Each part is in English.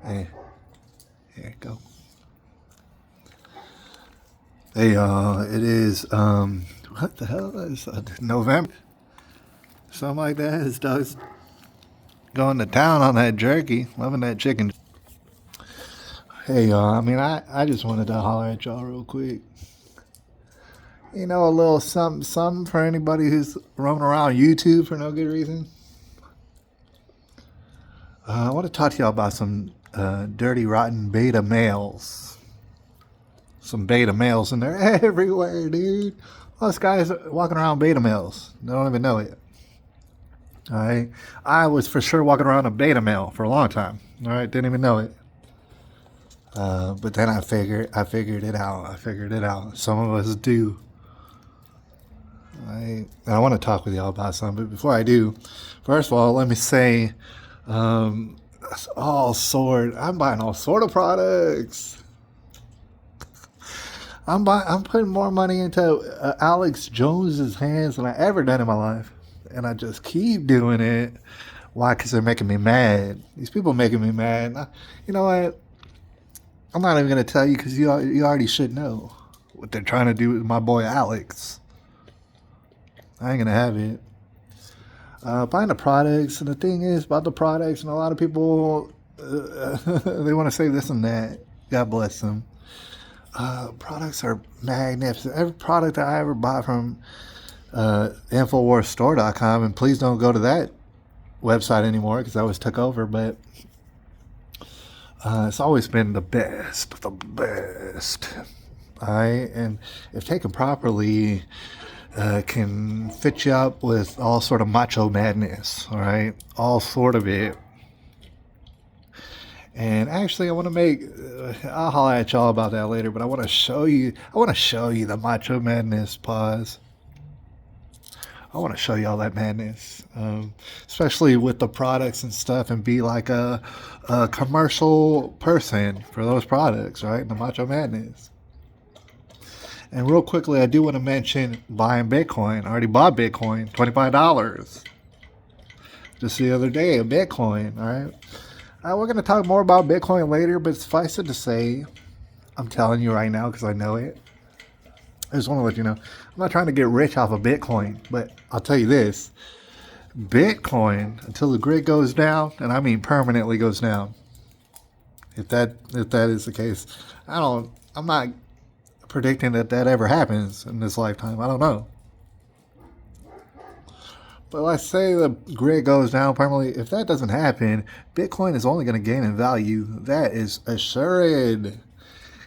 Hey, here you go. Hey y'all, it is what the hell is November? Something like that. It's Doug's going to town on that jerky, loving that chicken. Hey y'all, I just wanted to holler at y'all real quick. You know, a little something for anybody who's roaming around YouTube for no good reason. I want to talk to y'all about some dirty, rotten beta males. Some beta males, and they're everywhere, dude. All those guys walking around beta males. They don't even know it. All right. I was for sure walking around a beta male for a long time. All right. Didn't even know it. But then I figured it out. I figured it out. Some of us do. I want to talk with y'all about something. But before I do, first of all, let me say, all sort. I'm buying all sort of products. I'm putting more money into Alex Jones's hands than I ever done in my life, and I just keep doing it. Why? Because they're making me mad. These people making me mad. You know what? I'm not even gonna tell you because you already should know what they're trying to do with my boy Alex. I ain't gonna have it. Buying the products, and the thing is about the products, and a lot of people they want to say this and that. God bless them. Products are magnificent. Every product that I ever bought from InfoWarsStore.com, and please don't go to that website anymore because that was took over, but it's always been the best. Alright, and if taken properly, can fit you up with all sort of macho madness, alright? All sort of it. And actually, I want to make. I'll holler at y'all about that later. But I want to show you. The macho madness. Pause. I want to show y'all that madness, especially with the products and stuff, and be like a commercial person for those products, right? The macho madness. And real quickly, I do want to mention buying Bitcoin. I already bought Bitcoin, $25. Just the other day, a Bitcoin. All right. We're going to talk more about Bitcoin later, but suffice it to say, I'm telling you right now because I know it. I just want to let you know, I'm not trying to get rich off of Bitcoin, but I'll tell you this. Bitcoin, until the grid goes down, and I mean permanently goes down, if that is the case, I'm not predicting that ever happens in this lifetime. I don't know. But let's say the grid goes down permanently. If that doesn't happen, Bitcoin is only going to gain in value. That is assured.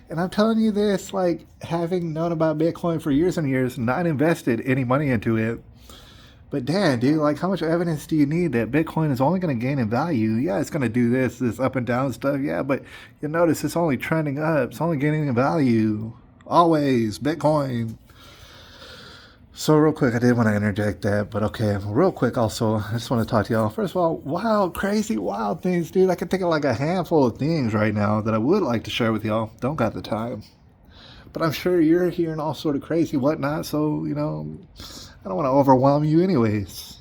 And I'm telling you this, like, having known about Bitcoin for years and years, not invested any money into it. But damn, dude, like, how much evidence do you need that Bitcoin is only going to gain in value? Yeah, it's going to do this up and down stuff. Yeah, but you notice it's only trending up. It's only gaining in value. Always. Bitcoin. So real quick, I did want to interject that, but okay, real quick also, I just want to talk to y'all. First of all, wild, crazy, wild things, dude. I can think of like a handful of things right now that I would like to share with y'all. Don't got the time. But I'm sure you're hearing all sort of crazy whatnot, so, you know, I don't want to overwhelm you anyways,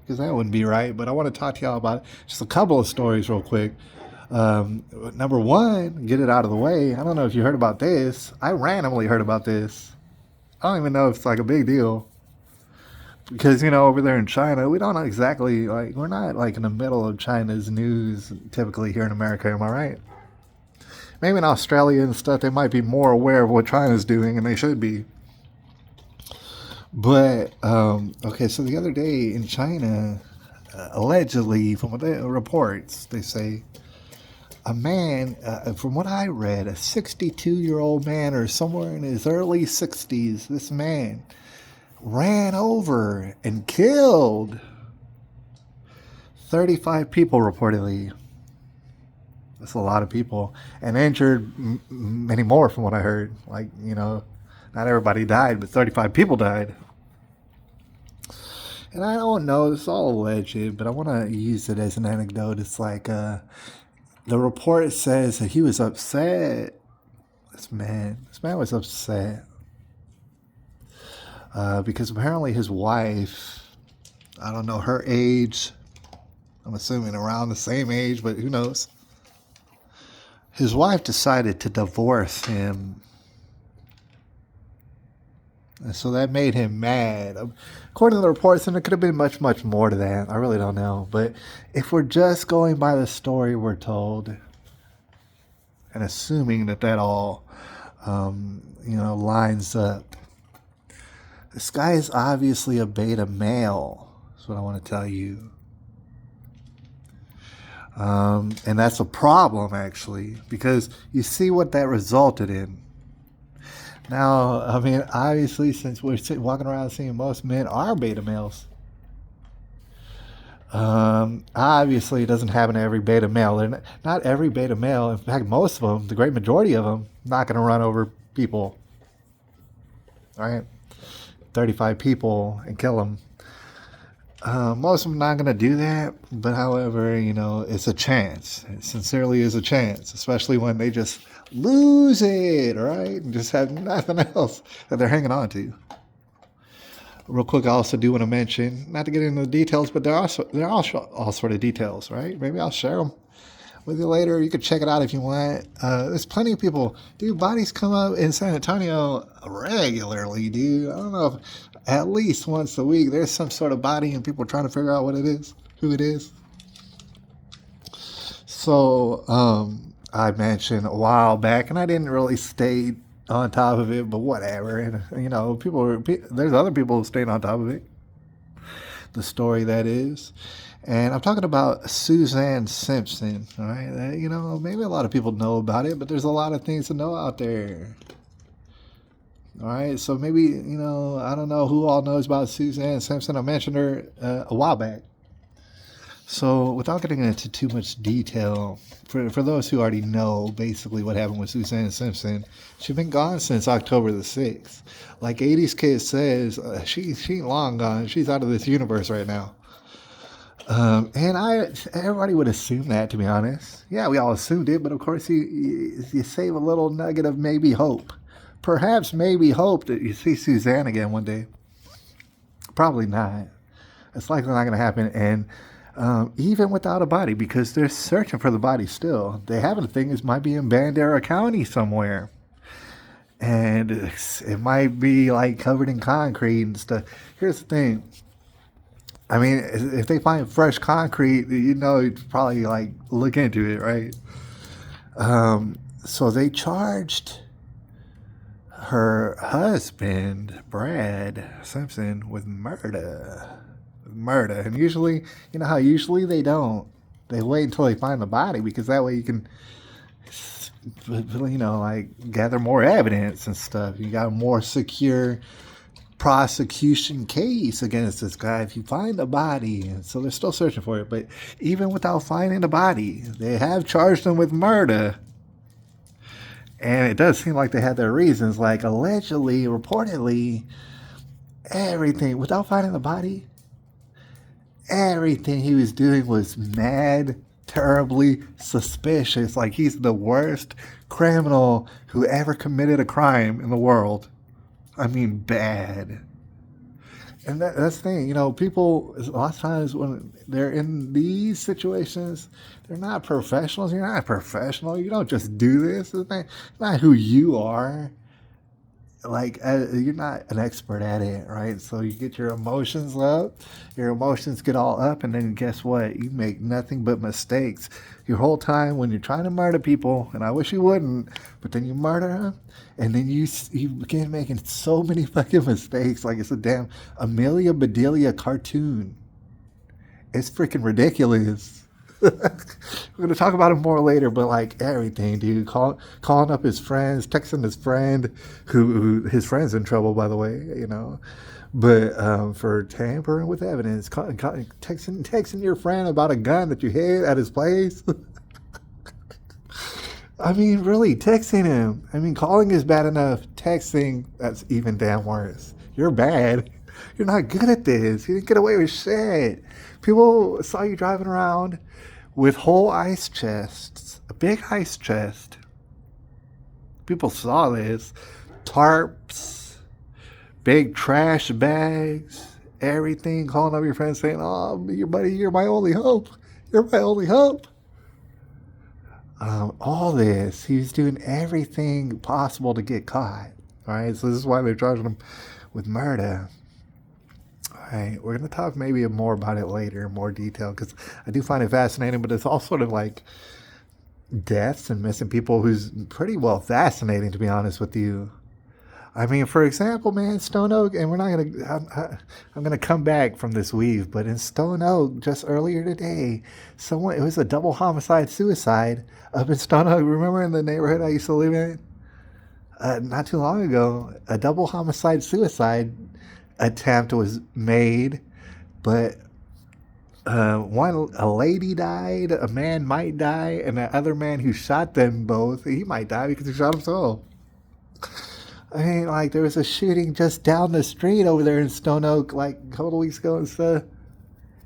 because that wouldn't be right. But I want to talk to y'all about just a couple of stories real quick. Number one, get it out of the way. I don't know if you heard about this. I randomly heard about this. I don't even know if it's like a big deal. Because, you know, over there in China, we don't exactly, like, we're not like in the middle of China's news typically here in America, am I right? Maybe in Australia and stuff, they might be more aware of what China's doing, and they should be. But, okay, so the other day in China, allegedly, from what the reports, they say, a man, from what I read, a 62-year-old man or somewhere in his early 60s, this man ran over and killed 35 people reportedly. That's a lot of people. And injured many more from what I heard. Like, you know, not everybody died, but 35 people died. And I don't know, it's all alleged, but I want to use it as an anecdote. It's like, the report says that he was upset. This man was upset because apparently his wife, I don't know her age. I'm assuming around the same age, but who knows? his wife decided to divorce him. And so that made him mad. According to the reports, and it could have been much, much more to that. I really don't know. But if we're just going by the story we're told and assuming that all, lines up, this guy is obviously a beta male. That's what I want to tell you. And that's a problem, actually, because you see what that resulted in. Now, I mean, obviously, since we're walking around seeing most men are beta males, obviously it doesn't happen to every beta male. Not every beta male, in fact, most of them, the great majority of them, not going to run over people. All right? 35 people and kill them. Most of them not going to do that, but however, it's a chance. It sincerely is a chance, especially when they just lose it, right? And just have nothing else that they're hanging on to. Real quick, I also do want to mention, not to get into the details, but they're all sort of details, right? Maybe I'll share them with you later. You can check it out if you want. There's plenty of people. Dude, bodies come up in San Antonio regularly, dude. I don't know if at least once a week there's some sort of body and people are trying to figure out what it is, who it is. So, I mentioned a while back, and I didn't really stay on top of it, but whatever. And, there's other people who stayed on top of it. The story, that is. And I'm talking about Suzanne Simpson, all right? Maybe a lot of people know about it, but there's a lot of things to know out there. All right, so maybe, I don't know who all knows about Suzanne Simpson. I mentioned her a while back. So without getting into too much detail, for those who already know basically what happened with Suzanne Simpson, she's been gone since October the 6th. Like 80s Kid says, she ain't long gone. She's out of this universe right now. And everybody would assume that, to be honest. Yeah, we all assumed it, but of course you save a little nugget of maybe hope. Perhaps maybe hope that you see Suzanne again one day. Probably not. It's likely not going to happen. And even without a body, because they're searching for the body still. They have a thing. It might be in Bandera County somewhere. And it might be like covered in concrete and stuff. Here's the thing. I mean, if they find fresh concrete, you'd probably like look into it, right? So they charged her husband, Brad Simpson, with murder. And usually, how usually they don't. They wait until they find the body, because that way you can, gather more evidence and stuff. You got a more secure prosecution case against this guy if you find the body. And so they're still searching for it. But even without finding the body, they have charged him with murder. And it does seem like they had their reasons, like allegedly, reportedly, everything, without finding the body, everything he was doing was mad, terribly suspicious. Like he's the worst criminal who ever committed a crime in the world. I mean, bad. And that's the thing, people, a lot of times when they're in these situations, they're not professionals. You're not a professional. You don't just do this. It's not who you are. Like, you're not an expert at it, right? So you get your emotions up. Your emotions get all up, and then guess what? You make nothing but mistakes your whole time when you're trying to murder people, and I wish you wouldn't, but then you murder them, and then you begin making so many fucking mistakes, like it's a damn Amelia Bedelia cartoon. It's freaking ridiculous. We're going to talk about it more later, but like everything, dude. Calling up his friends, texting his friend, who his friend's in trouble, by the way, but for tampering with evidence, texting your friend about a gun that you hid at his place. I mean, really, texting him. I mean, calling is bad enough. Texting, that's even damn worse. You're bad. You're not good at this. You didn't get away with shit. People saw you driving around with whole ice chests, a big ice chest. People saw this. Tarps, big trash bags, everything. Calling up your friends saying, "Oh, your buddy, you're my only hope. You're my only hope." All this, he was doing everything possible to get caught. All right, so this is why they're charging him with murder. All right, we're gonna talk maybe more about it later, in more detail, because I do find it fascinating. But it's all sort of like deaths and missing people, who's pretty well fascinating, to be honest with you. I mean, for example, man, Stone Oak, and we're not gonna. I'm gonna come back from this weave, but in Stone Oak, just earlier today, someone it was a double homicide suicide up in Stone Oak. Remember in the neighborhood I used to live in? Not too long ago, a double homicide suicide attempt was made, but a lady died, a man might die, and the other man who shot them both, he might die because he shot himself. I mean, like, there was a shooting just down the street over there in Stone Oak, like, a couple of weeks ago and stuff.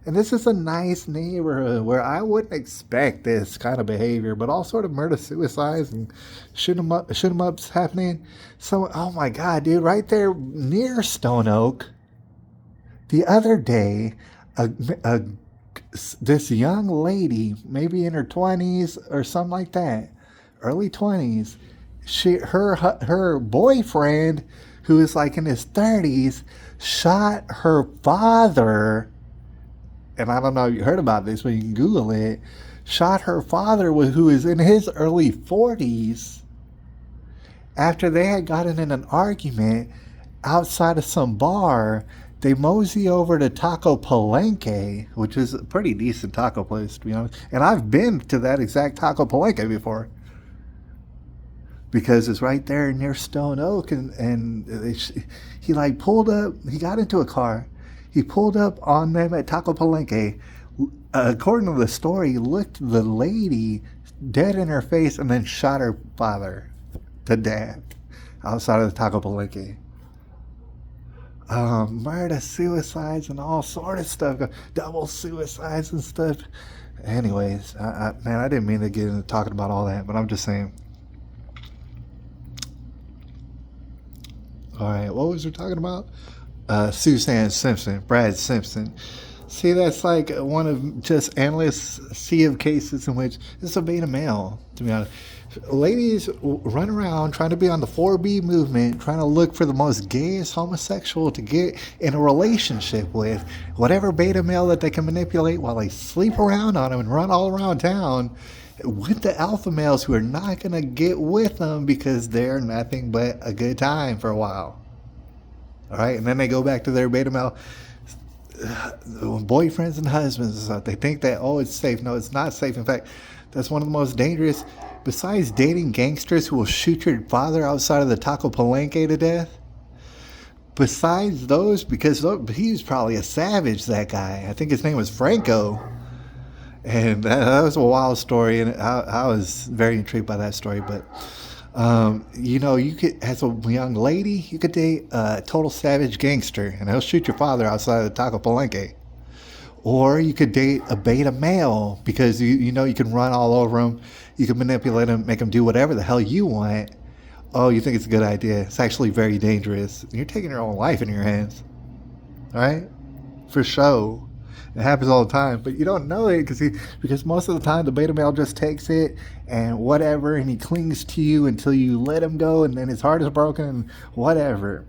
And this is a nice neighborhood where I wouldn't expect this kind of behavior, but all sort of murder suicides and shoot 'em ups happening. So, oh my God, dude, right there near Stone Oak, the other day, a, a, this young lady, maybe in her 20s or something like that, early 20s, her boyfriend, who is like in his 30s, shot her father. And I don't know if you heard about this, but you can Google it. Shot her father, who is in his early 40s, after they had gotten in an argument outside of some bar. They mosey over to Taco Palenque, which is a pretty decent taco place, to be honest. And I've been to that exact Taco Palenque before, because it's right there near Stone Oak. He like pulled up, he got into a car, he pulled up on them at Taco Palenque. According to the story, he looked the lady dead in her face and then shot her father to death outside of the Taco Palenque. Murder, suicides, and all sort of stuff, double suicides and stuff. Anyways, man, I didn't mean to get into talking about all that, but I'm just saying. All right, what was we talking about? Suzanne Simpson, Brad Simpson. See, that's like one of just endless sea of cases in which it's a beta male, to be honest. Ladies run around trying to be on the 4B movement, trying to look for the most gayest homosexual to get in a relationship with, whatever beta male that they can manipulate while they sleep around on them and run all around town with the alpha males who are not going to get with them because they're nothing but a good time for a while. All right, and then they go back to their beta male boyfriends and husbands and stuff. They think that, oh, it's safe. No, it's not safe. In fact, that's one of the most dangerous, besides dating gangsters who will shoot your father outside of the Taco Palenque to death. Besides those, because he was probably a savage, that guy. I think his name was Franco. And that was a wild story, and I was very intrigued by that story. But you could, as a young lady, you could date a total savage gangster, and he'll shoot your father outside of the Taco Palenque. Or you could date a beta male, because you can run all over him, you can manipulate him, make him do whatever the hell you want. Oh, you think it's a good idea? It's actually very dangerous. You're taking your own life in your hands, all right? For show. It happens all the time, but you don't know it because most of the time the beta male just takes it and whatever, and he clings to you until you let him go, and then his heart is broken and whatever.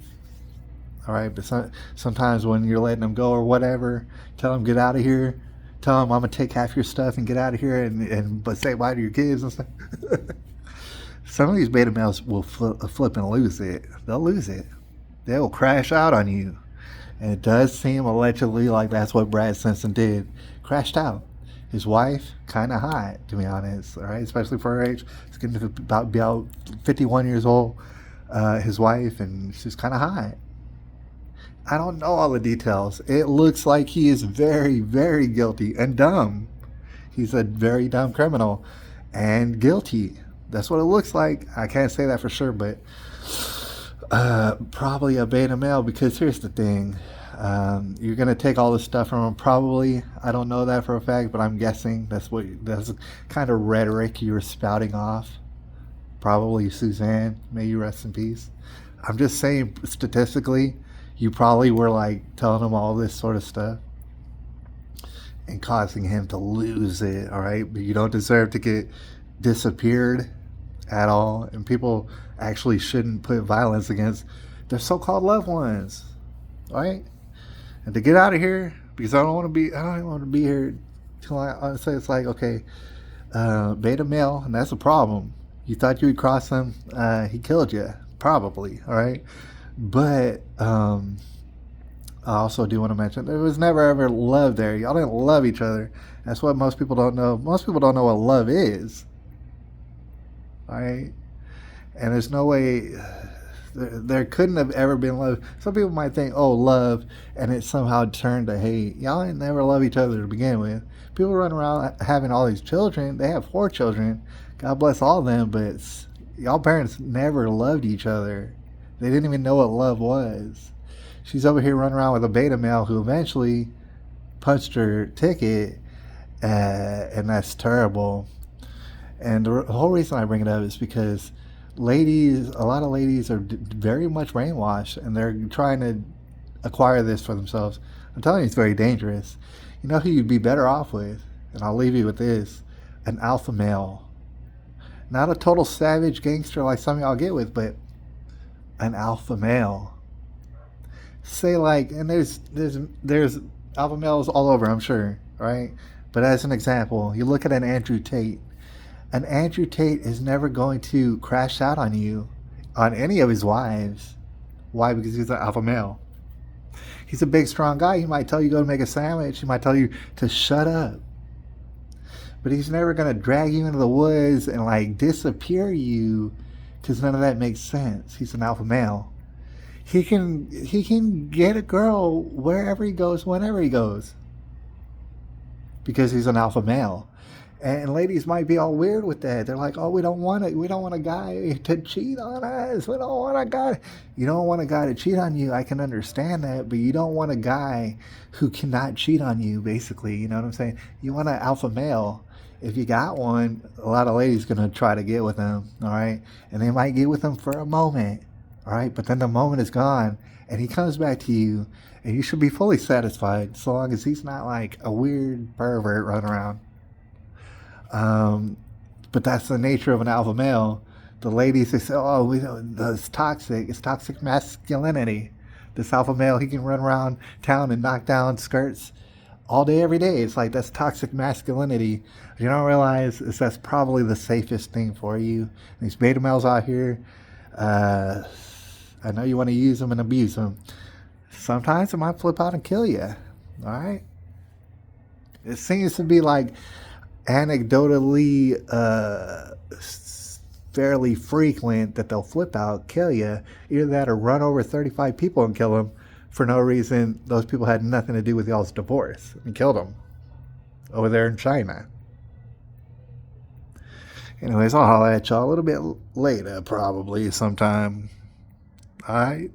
All right, but sometimes when you're letting him go or whatever, tell him get out of here. Tell him I'm gonna take half your stuff and get out of here, but say bye to your kids and stuff. Some of these beta males will flip and lose it. They'll lose it. They will crash out on you. And it does seem allegedly like that's what Brad Simpson did. Crashed out. His wife, kind of hot, to be honest. All right, especially for her age. She's getting to about 51 years old. His wife, and she's kind of hot. I don't know all the details. It looks like he is very, very guilty and dumb. He's a very dumb criminal and guilty. That's what it looks like. I can't say that for sure, but probably a beta male, because here's the thing. You're going to take all this stuff from him, probably. I don't know that for a fact, but I'm guessing that's the kind of rhetoric you were spouting off. Probably Suzanne, may you rest in peace. I'm just saying, statistically, you probably were like telling him all this sort of stuff and causing him to lose it, all right? But you don't deserve to get disappeared at all, and people actually shouldn't put violence against their so-called loved ones, right? And to get out of here, because I don't even want to be here till I say it's like, okay, beta male, and that's a problem. You thought you would cross him, he killed you, probably, all right? But I also do want to mention there was never ever love there. Y'all didn't love each other. That's what most people don't know. Most people don't know what love is, all right? And there's no way there couldn't have ever been love. Some people might think, oh, love, and it somehow turned to hate. Y'all ain't never love each other to begin with. People run around having all these children. They have 4 children. God bless all of them, but y'all parents never loved each other. They didn't even know what love was. She's over here running around with a beta male who eventually punched her ticket, and that's terrible. And the whole reason I bring it up is because a lot of ladies are very much brainwashed, and they're trying to acquire this for themselves. I'm telling you, it's very dangerous. You know who you'd be better off with? And I'll leave you with this: an alpha male. Not a total savage gangster like some of y'all get with, but an alpha male. Say like, and there's alpha males all over, I'm sure, right? But as an example, you look at an Andrew Tate. An Andrew Tate is never going to crash out on you, on any of his wives. Why? Because he's an alpha male. He's a big, strong guy. He might tell you to go make a sandwich. He might tell you to shut up. But he's never going to drag you into the woods and like disappear you, because none of that makes sense. He's an alpha male. He can get a girl wherever he goes, whenever he goes, because he's an alpha male. And ladies might be all weird with that. They're like, "Oh, we don't want a guy to cheat on us. We don't want a guy." You don't want a guy to cheat on you. I can understand that, but you don't want a guy who cannot cheat on you. Basically, you know what I'm saying? You want an alpha male. If you got one, a lot of ladies gonna try to get with him. All right, and they might get with him for a moment. All right, but then the moment is gone, and he comes back to you, and you should be fully satisfied, so long as he's not like a weird pervert running around. But that's the nature of an alpha male. The ladies, they say, "Oh, we don't, it's toxic. It's toxic masculinity." This alpha male, he can run around town and knock down skirts all day, every day. It's like, that's toxic masculinity. You don't realize that's probably the safest thing for you. These beta males out here, I know you want to use them and abuse them. Sometimes it might flip out and kill you. All right? It seems to be like anecdotally fairly frequent that they'll flip out, kill you. Either that or run over 35 people and kill them for no reason. Those people had nothing to do with y'all's divorce, and killed them over there in China. Anyways, I'll holler at y'all a little bit later, probably sometime. All right?